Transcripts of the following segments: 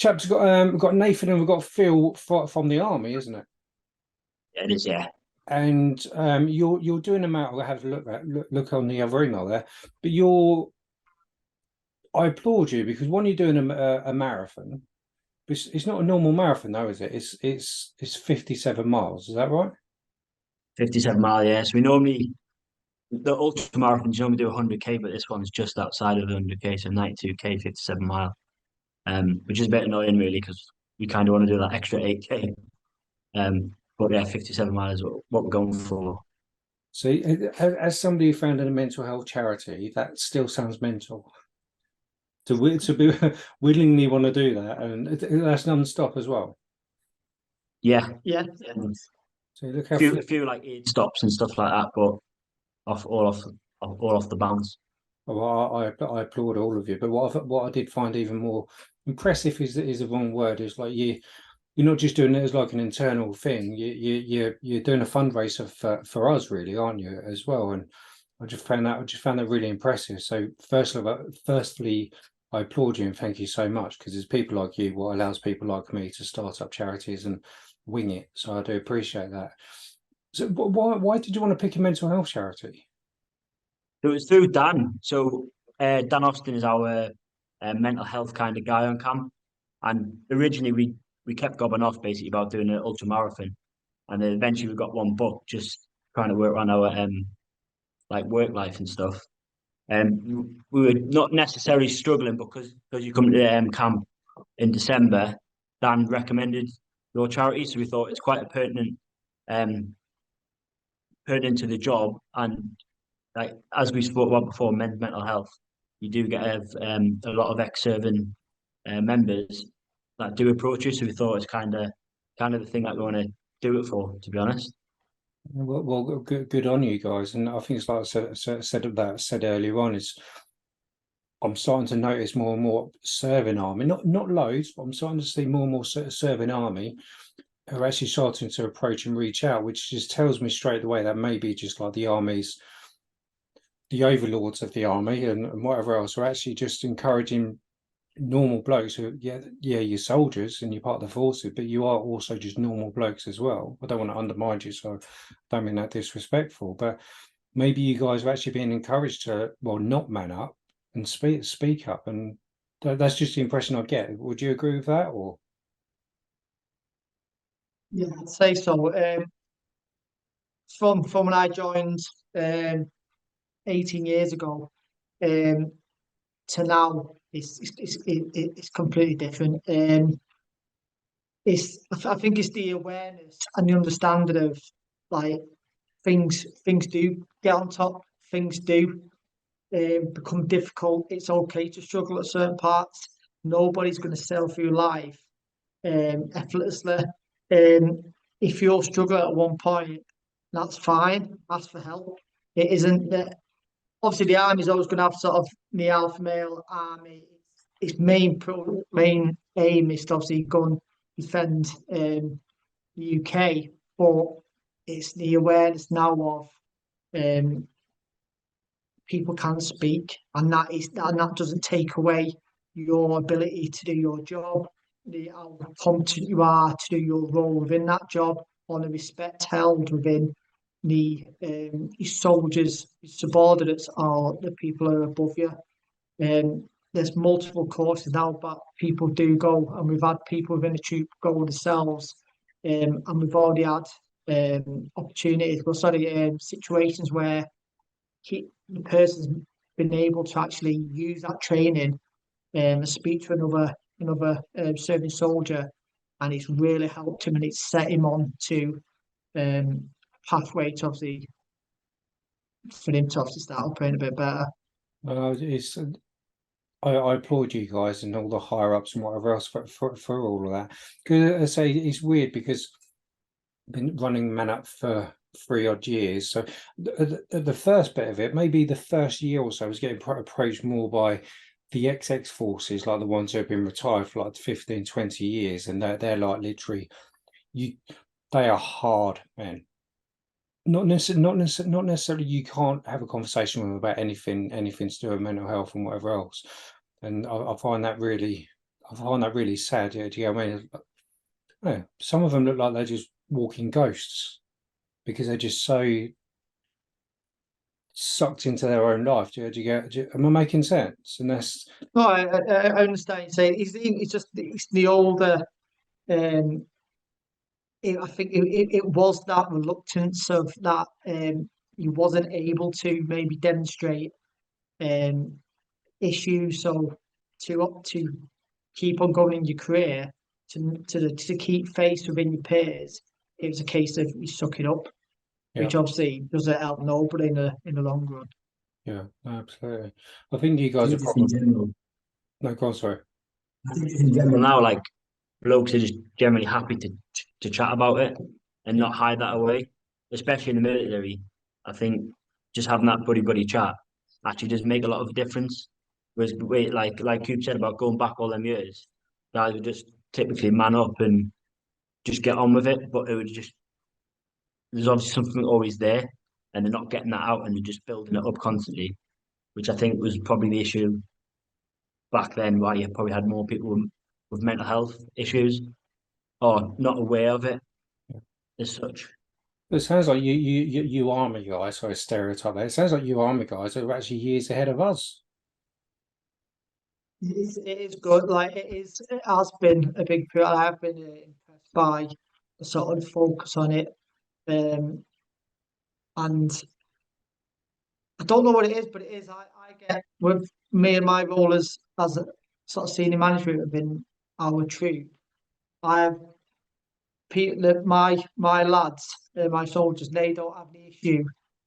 Chaps, got Nathan and we've got Phil from the army, isn't it? Yeah, it is, yeah. And you're doing a marathon. I have to look on the other email there, but you're. I applaud you because when you're doing a marathon, it's not a normal marathon though, is it? It's 57 miles. Is that right? 57 mile, yeah. So we normally, the ultra marathons normally do 100k, but this one's just outside of 100k, so 92k, 57 mile. Which is a bit annoying really because we kind of want to do that extra 8k. But yeah, 57 miles is what we're going for. So, as somebody who founded a mental health charity, that still sounds mental. To be willingly want to do that, and that's non-stop as well. Yeah, yeah. So look how A few like aid stops and stuff like that, but all off the bounce. well, I applaud all of you. But what I did find even more impressive is the wrong word. It's like you're not just doing it as like an internal thing. You're doing a fundraiser for us, really, aren't you, as well? And I just found that really impressive. So firstly, I applaud you and thank you so much because it's people like you what allows people like me to start up charities and wing it. So I do appreciate that. So why did you want to pick a mental health charity? So it was through Dan. So Dan Austin is our mental health kind of guy on camp. And originally we kept gobbing off basically about doing an ultra marathon. And then eventually we got one book just trying to work on our like work life and stuff. And we were not necessarily struggling because you come to the camp in December, Dan recommended your charity. So we thought it's quite a um pertinent to the job. And like as we spoke about before, mental health, you do get a lot of ex-serving members that do approach you. So we thought it's kind of the thing that we want to do it for, to be honest. Well, good on you guys. And I think it's like I said earlier on, is I'm starting to notice more and more serving army, not loads, but I'm starting to see more and more serving army who are actually starting to approach and reach out, which just tells me straight away that maybe just like the armies, the overlords of the army and whatever else are actually just encouraging normal blokes who, yeah, you're soldiers and you're part of the forces, but you are also just normal blokes as well. I don't want to undermine you, so I don't mean that disrespectful, but maybe you guys are actually being encouraged to, well, not man up and speak up, and that's just the impression I get. Would you agree with that, or? Yeah, I'd say so. From when I joined 18 years ago um, to now, it's completely different. I think it's the awareness and the understanding of like things do get on top, things do become difficult. It's okay to struggle at certain parts. Nobody's going to sail through life effortlessly. If you're struggling at one point, that's fine. Ask for help. It isn't that obviously the army is always going to have sort of the alpha male army. Its main aim is to obviously go and defend the UK, but it's the awareness now of um, people can speak, and that doesn't take away your ability to do your job, how competent you are to do your role within that job, or the respect held within the your soldiers, your subordinates, or the people who are above you. There's multiple courses now, but people do go, and we've had people within the troop go themselves, and we've already had opportunities, well, sorry, situations where the person's been able to actually use that training and speak to another serving soldier, and it's really helped him and it's set him on to pathway to obviously for him to obviously start operating a bit better. It's I applaud you guys and all the higher ups and whatever else for all of that. Because I say it's weird because I've been running MANUP for 3 odd years. So the first bit of it, maybe the first year or so, I was getting approached more by the XX forces, like the ones who have been retired for like 15, 20 years, and they're like literally you they are hard, man. Not necessarily you can't have a conversation with them about anything to do with mental health and whatever else. And I find that really I find that really sad. Yeah, do you know what I mean? Yeah, some of them look like they're just walking ghosts because they're just so sucked into their own life. Am I making sense? And that's No, I understand you saying it's the older. Um, I think it was that reluctance of that he wasn't able to maybe demonstrate um issues, so to keep on going in your career, to keep face within your peers. It was a case of you suck it up, yeah, which obviously doesn't help nobody in the long run. yeah, absolutely. I think you I guys are think just in probably general, no, go on, sorry. I think just in general now, like blokes are just generally happy to chat about it and Yeah, not hide that away, especially in the military. I think just having that buddy chat actually does make a lot of a difference. Whereas, like you said about going back all them years, guys would just typically man up and just get on with it. But it would just there's obviously something always there, and they're not getting that out, and they're just building it up constantly, which I think was probably the issue back then, why you probably had more people with mental health issues or not aware of it yeah. as such. It sounds like you army guys, sorry, stereotype there. It sounds like you army guys are actually years ahead of us. It is good. Like it has been a big. I have been impressed by the sort of focus on it, um, and I don't know what it is, but it is. I get with me and my role as a sort of senior manager within our troop. I have people that my lads, my soldiers, they don't have any issue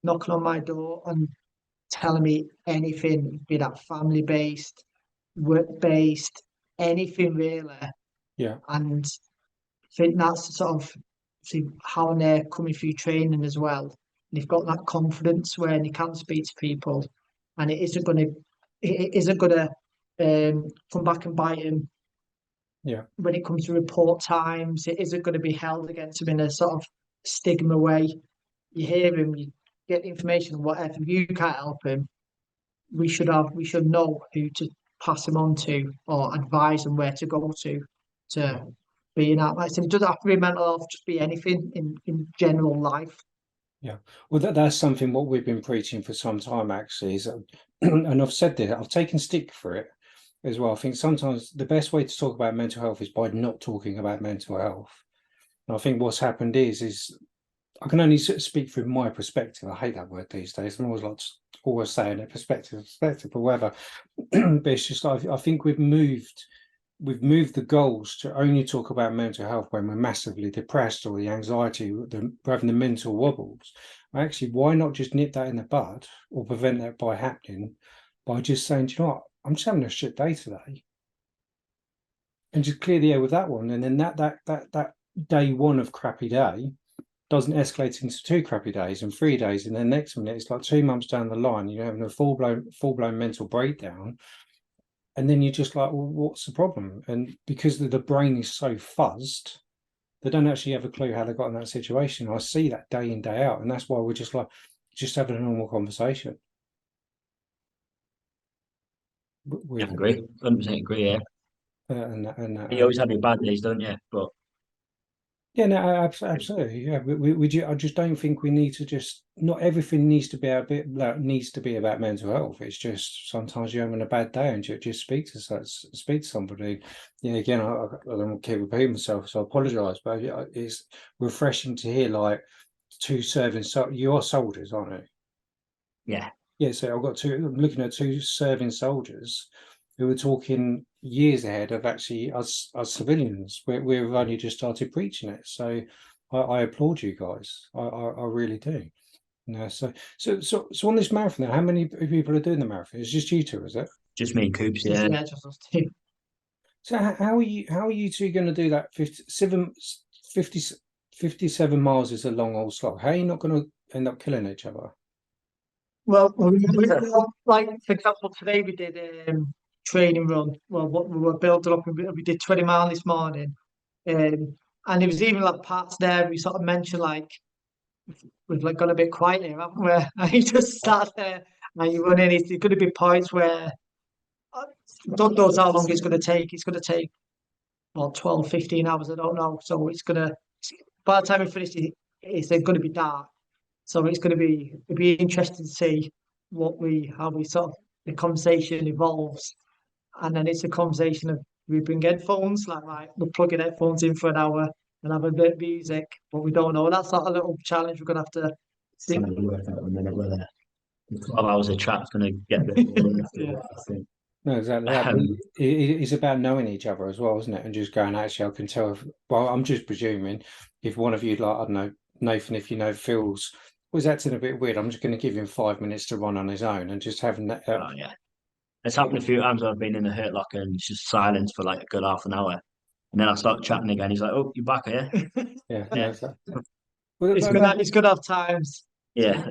knocking on my door and telling me anything, be that family based, work based, anything really. Yeah, And I think that's sort of see how they're coming through training as well. They've got that confidence where they can speak to people, and it isn't gonna come back and bite them yeah, when it comes to report times. It isn't going to be held against them in a sort of stigma way. You hear him, you get the information, whatever. If you can't help him, we should know who to pass him on to or advise them where to go to be in that. Like I said, it doesn't have to be mental health, just be anything in general life. yeah. Well, that's something what we've been preaching for some time actually is, and I've said this, I've taken stick for it as well. I think sometimes the best way to talk about mental health is by not talking about mental health. And I think what's happened is I can only sort of speak from my perspective. I hate that word these days. I'm always like always saying it, perspective, or whatever. But it's just like I think we've moved the goals to only talk about mental health when we're massively depressed or the anxiety, we're having the mental wobbles. Actually, why not just nip that in the bud or prevent that by happening by just saying, do you know what, I'm just having a shit day today, and just clear the air with that one, and then that day one of crappy day doesn't escalate into 2 crappy days and 3 days, and then next minute it's like 2 months down the line, you're having a full blown mental breakdown, and then you're just like, well, what's the problem? And because the brain is so fuzzed, they don't actually have a clue how they got in that situation. I see that day in, day out, and that's why we're just like just having a normal conversation. I With agree, 100% agree. Yeah, you and always have your bad days, don't you? But yeah, no, absolutely. Yeah, I just don't think we need to just. Not everything needs to be a bit that needs to be about mental health. It's just sometimes you're having a bad day and you just speak to somebody. Yeah, again, I don't keep repeating myself, so I apologise. But it's refreshing to hear like 2 serving. So you are soldiers, aren't you? yeah, Yeah, so I've got 2. I'm looking at 2 serving soldiers who are talking years ahead of actually us civilians. We've only just started preaching it, so I applaud you guys. I really do. So on this marathon, how many people are doing the marathon? It's just you 2, is it? just me and Coops. Just, Yeah, yeah, just us two. So how are you 2 going to do that? 50, 57 miles is a long old slog. How are you not going to end up killing each other? Well, like for example, today we did training run. Well, what we were building up, we did 20 miles this morning, and there was even like parts there we sort of mentioned like we've like got a bit quiet here, haven't we? And you just start there and you run in. There's going to be points where uh, don't know how long it's going to take. It's going to take, well, 12, 15 hours. I don't know. So it's going to, by the time we finish it, it's going to be dark. So it'd be interesting to see how we sort of, the conversation evolves. And then it's a conversation of, we bring headphones, like, right, we're plugging headphones in for an hour and have a bit of music, but we don't know. That's not a little challenge we're going to have to think. Trying to work out a minute whether 12 hours of chat's going to get the Yeah. I think. No, exactly that. But it's about knowing each other as well, isn't it? And just going, actually, I can tell if, well, I'm just presuming if one of you, like, I don't know, Nathan, if you know, feels was acting a bit weird, I'm just going to give him 5 minutes to run on his own and just having that. Oh, yeah. It's happened a few times where I've been in a hurt locker and it's just silence for like a good half an hour. And then I start chatting again. He's like, "Oh, you're back here." Yeah, Yeah. no, exactly. Well, It's good to have times. Yeah.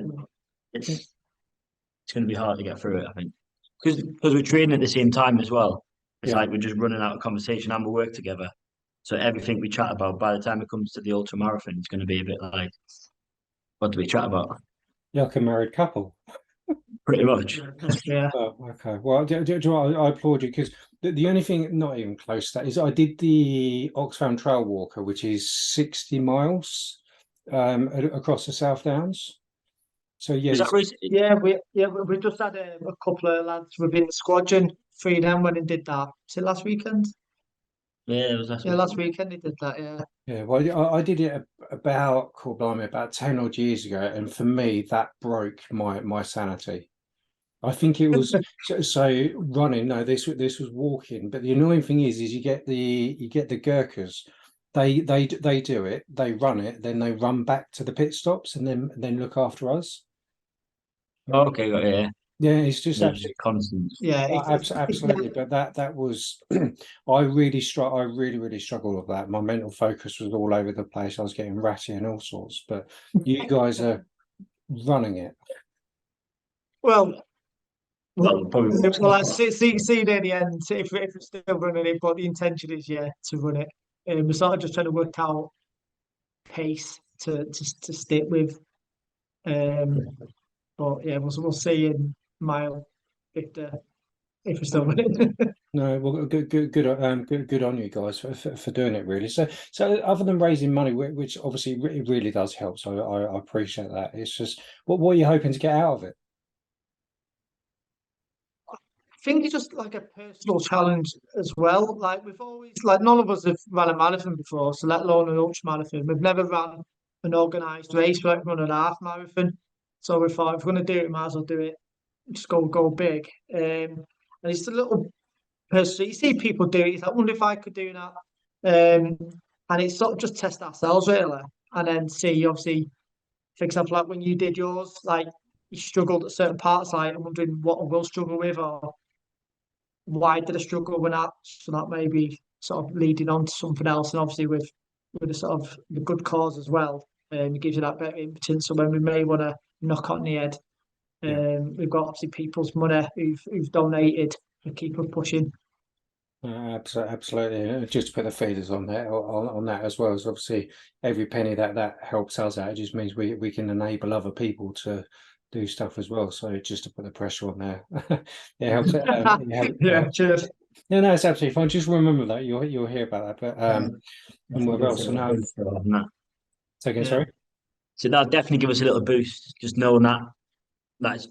It's going to be hard to get through it, I think. Because we're training at the same time as well. It's Yeah. like we're just running out of conversation and we work together. So everything we chat about, by the time it comes to the ultra marathon, it's going to be a bit like, what do we chat about? you're like a married couple. Pretty much. Yeah. Oh, okay. Well, you know what, I applaud you because the only thing not even close to that is I did the Oxfam Trail Walker, which is 60 miles across the South Downs. So yeah, Is that right? We just had a couple of lads within the squadron. 3 of them went and did that. Was it last weekend? Yeah, it was last Yeah, week. last weekend they did that. Yeah. yeah. Well, I did it about, cool, blimey, about 10 odd years ago, and for me that broke my sanity. I think it was so running. No, this was walking. But the annoying thing is you get the Gurkhas. They do it. They run it. Then they run back to the pit stops and then look after us. Oh, okay, yeah. Yeah, it's just They're absolutely. just constant. Yeah. Absolutely, but that was I really struggled with that. My mental focus was all over the place. I was getting ratty and all sorts. But you guys are running it. Well, Probably. I see near the end if we're still running it, but the intention is to run it. We're sort of just trying to work out pace to stick with. But yeah, we'll see in mile if we're still running. No, well, good on you guys for doing it. Really. So other than raising money, which obviously it really does help. So I appreciate that. It's just what are you hoping to get out of it? I think it's just like a personal challenge as well. Like we've always, like none of us have run a marathon before, so let alone an ultra marathon. We've never run an organised race, like run a half marathon. So we thought if we're going to do it, we might as well do it. Just go big. And it's a little personal. You see people do it. It's like, I wonder if I could do that. And it's sort of just test ourselves really, and then see. Obviously, for example, like when you did yours, like you struggled at certain parts. Like I'm wondering what I will struggle with, or why did I struggle with that? So that may be sort of leading on to something else. And obviously with the sort of the good cause as well, it gives you that bit of impotence. So when we may want to knock on the head, we've got obviously people's money who've donated to keep us pushing. Absolutely. Just to put the feeders on that on that as well as obviously every penny that helps us out, it just means we can enable other people to do stuff as well. So just to put the pressure on there, it helps. Yeah, cheers. No, it's absolutely fine. Just remember that you'll hear about that. But and what else? So now, second, Yeah. sorry. So that'll definitely give us a little boost, just knowing that's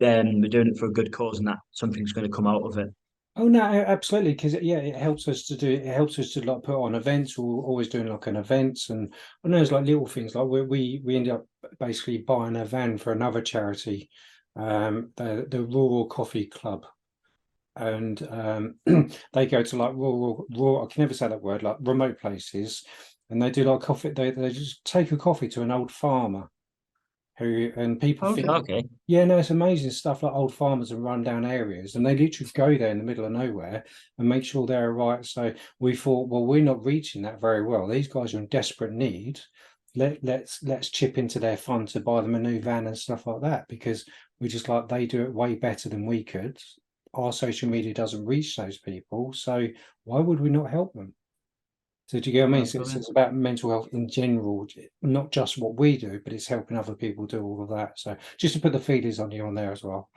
we're doing it for a good cause and that something's going to come out of it. Oh no, absolutely, because it helps us to do. It helps us to like put on events. We're always doing like an events, and I know there's like little things like we ended up basically buying a van for another charity, the Rural Coffee Club, and they go to like rural. I can never say that word, like remote places, and they do like coffee. They just take a coffee to an old farmer. And people think, Okay. yeah, no, it's amazing stuff like old farmers and rundown areas, and they literally go there in the middle of nowhere and make sure they're right. So we thought, well, we're not reaching that very well. These guys are in desperate need. Let's chip into their fund to buy them a new van and stuff like that, because we just like they do it way better than we could. Our social media doesn't reach those people, so why would we not help them? So do you get what I mean? So it's about mental health in general, not just what we do, but it's helping other people do all of that. So just to put the feelers on you on there as well.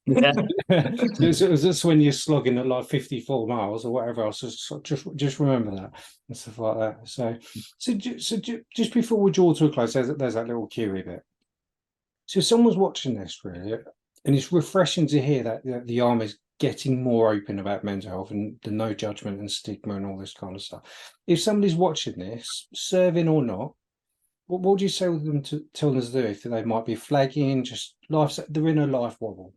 Yeah. That's when you're slogging at like 54 miles or whatever else. Just remember that and stuff like that. So just before we draw to a close, there's that little Q&A bit. So if someone's watching this really, and it's refreshing to hear that the army's getting more open about mental health and the no judgment and stigma and all this kind of stuff. If somebody's watching this, serving or not, what would you say with them to tell them to do if they might be flagging, just they're in a life wobble?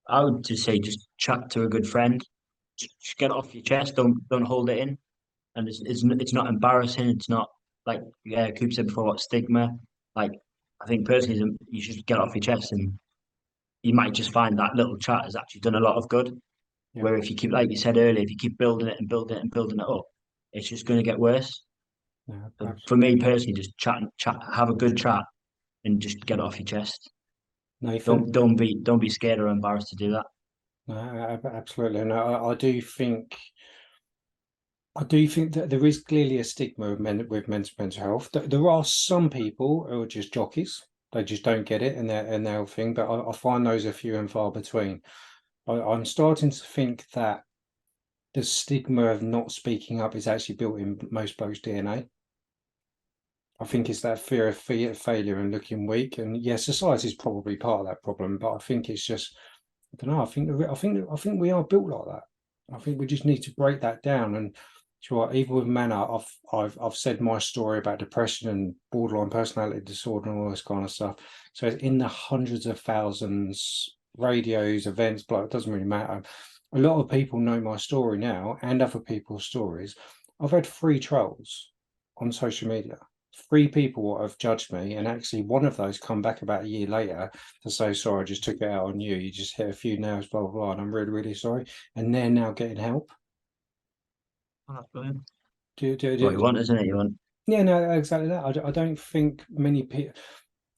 I would just say just chat to a good friend. Just get it off your chest. Don't hold it in. And it's not embarrassing. It's not like Coop said before about stigma. Like I think personally, you should get it off your chest, and you might just find that little chat has actually done a lot of good. Yeah. Where if you keep, like you said earlier, if you keep building it and building it and building it up, it's just going to get worse. Yeah, So for me personally, just chat, have a good chat, and just get it off your chest. Nathan? Don't be scared or embarrassed to do that. No, absolutely. And I do think that there is clearly a stigma with mental health. There are some people who are just jockeys. They just don't get it and their thing. But I find those are few and far between. I'm starting to think that the stigma of not speaking up is actually built in most blokes' DNA. I think it's that fear of failure and looking weak. And yes, society is probably part of that problem. But I think it's just, I don't know. I think we are built like that. I think we just need to break that down. And sure, even with MANUP, I've said my story about depression and borderline personality disorder and all this kind of stuff. So it's in the hundreds of thousands, radios, events, but it doesn't really matter. A lot of people know my story now and other people's stories. I've had 3 trolls on social media. 3 people have judged me, and actually one of those come back about a year later to say, sorry, I just took it out on you. You just hit a few nails, blah, blah, blah, and I'm really, really sorry. And they're now getting help. Oh, that's brilliant. Do What you want, isn't it? You want. Yeah, no, exactly that. I don't think many people.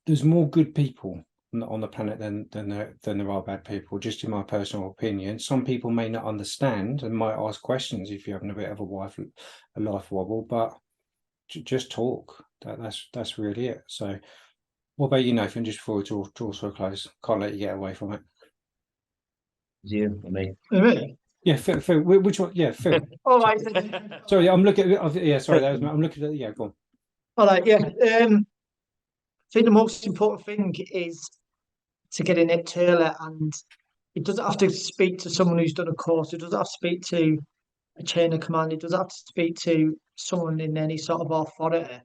There's more good people on the planet than there are bad people. Just in my personal opinion, some people may not understand and might ask questions if you're having a bit of a life wobble, but just talk. That's really it. So, what about you, Nathan? Just before we draw to a close, can't let you get away from it. It's you or me. Really? Yeah, Phil, which one? Yeah, Phil. All right. Sorry, I'm looking at. Yeah, sorry, I'm looking at. Yeah, go on. All right. Yeah. I think the most important thing is to get in it early, and it doesn't have to speak to someone who's done a course. It doesn't have to speak to a chain of command. It doesn't have to speak to someone in any sort of authority.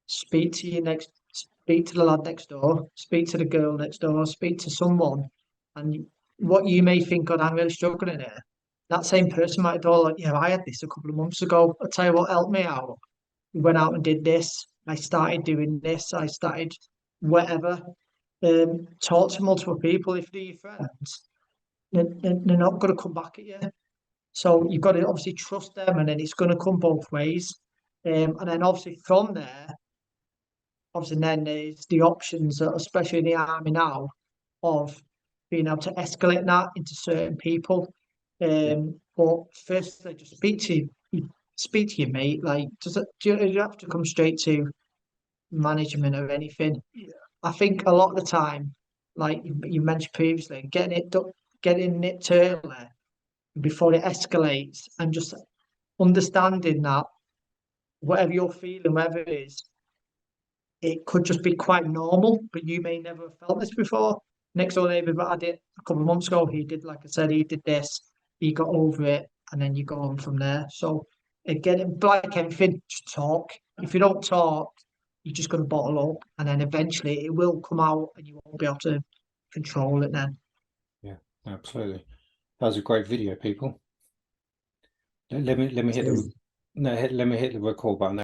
Speak to the lad next door, speak to the girl next door, speak to someone, and what you may think, God, I'm really struggling here. That same person might go like, yeah, I had this a couple of months ago. I'll tell you what helped me out. We went out and did this. I started doing this. I started whatever. Talk to multiple people. If they're your friends, they're not going to come back at you. So you've got to obviously trust them, and then it's going to come both ways. And then obviously from there, obviously then there's the options, especially in the army now, of being able to escalate that into certain people. But firstly, just speak to your mate. Like, do you have to come straight to management or anything? I think a lot of the time, like you mentioned previously, getting it early before it escalates, and just understanding that whatever you're feeling, whatever it is, it could just be quite normal, but you may never have felt this before. Next door neighbour, but I did a couple of months ago. He did, like I said, he did this. He got over it, and then you go on from there. So again, like everything, just talk. If you don't talk, you're just going to bottle up, and then eventually it will come out, and you won't be able to control it then. Yeah, absolutely. That was a great video, people. Let me hit the record button.